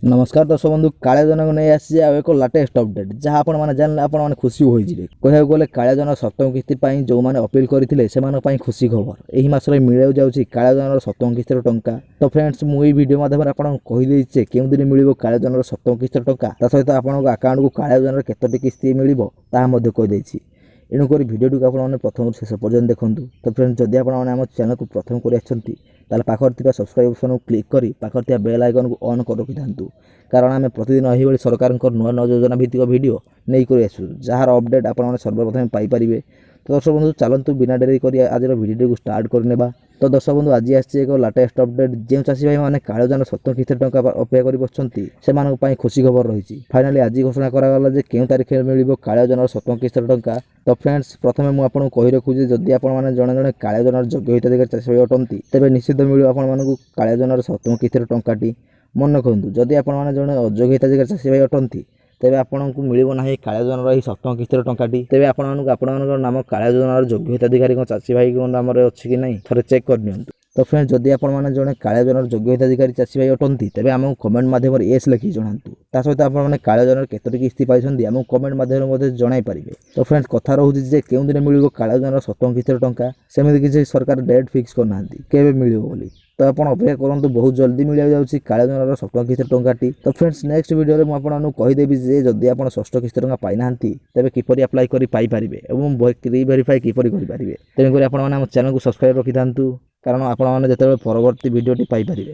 नमस्कार दर्शक बंधु कालिया योजना को नहीं आसी एक लाटेस्ट अपडेट जहाँ आपण मैंने जानले आपण मैंने खुशी होइजिबे कहया गले कालिया योजना सप्तम किस्ती पई जो माने अपील करथिले सेमान पई खुशी खबर एही मासरे मिले जाउची कालिया योजना सप्तम किस्ती टंका। तो फ्रेंड्स मु एही वीडियो माध्यम आपण कहि देइछे केउ दिन मिलिबो कालिया योजना सप्तम किस्ती टंका ता सहित आपण अकाउंट को कालिया योजना केतोटी किस्ती मिलिबो ता मध्ये कहि देइछि। एणुकर भिडियो को आपण प्रथम शेष पर्यंत देखंतु। तो फ्रेंड्स जदि आपण आम चैनल को प्रथम कर ताले पाखर थिबा सब्सक्राइब ऑप्शन को क्लिक करी पाखर थिबा बेल आइकन को ऑन कर रखि थांतु कारण आम प्रतिदिन एही भली सरकार नुआ नुआ योजना भित्तिक वीडियो नहीं कर आसु जार अपडेट आपण माने सर्वप्रथम पाई परिबे। तो दर्शक बंधु चलतु बिना डेरी करी आज वीडियो को स्टार्ट करनेबा। तो दर्शक बंधु आज आसी एक लाटेस्ट अपडेट जो चाषी भाई मैंने कालिया योजना 70 किस्ती टंका अपेक्षा कर बसंती सेमानक पई खुशी खबर रही। फाइनाली आज घोषणा करागला जे केउ तारिख मिलिबो कालिया योजना 70 किस्ती टंका। तो फ्रेंड्स प्रथमे मु आपन कहि रखु जे जदि आपण माने जणे जणे कालिया योजना योग्य हिताधिकारी चाषी भाई अटंती तेबे निश्चित मिलिबो आपण मानकु कालिया योजना 70 किस्ती टंकाटी। मन रखंतु जदि आपण माने जणे अयोग्य हिताधिकारी चाषी भाई अटंती तेबे आपनको मिलिबो नाही कालिया योजना रही 70 किस्ती टंकाटी। तेबे आपन नाम कालिया योजना योग्य हिताधिकारी को चाषी भाई को नाम रे अछि कि नहीं थरे चेक कर नियंतु। तो फ्रेंड्स जदि आपण माने जणे कालिया योजना योग्य हिताधिकारी चाषी भाई अटंती तेबे हमको कमेंट माध्यम रे एस लिखि जणांतु। ता सहित आपण माने कालिया योजना केतोटी किस्ती पाइछंती हमको कमेंट माध्यम मध्ये जणाई परिबे। तो फ्रेंड्स कथा रहउछि जे केउ दिन मिलिबो कालिया योजना 70 किस्ती टंका सेमिति किछि सरकार डेट फिक्स कर नांती केबे मिलिबो बोली। तो आपण अपेक्षा करंतु बहुत जल्दी मिल जाउछि कालिया योजना 70 किस्ती टंकाटी। तो फ्रेंड्स नेक्स्ट वीडियो रे मु आपन कहि देबी जे जदि आपण 6 किस्ती टंका पाइ नांती तेबे किपरि अप्लाई करि पाइ परिबे एवं वेरीफाई किपरि करि परिबे। तेन करी आपण माने हम चैनल को सब्सक्राइब रखि थांतु कारण आपण माने जेतेबेले परवर्ती वीडियोटी पाइ परिबे।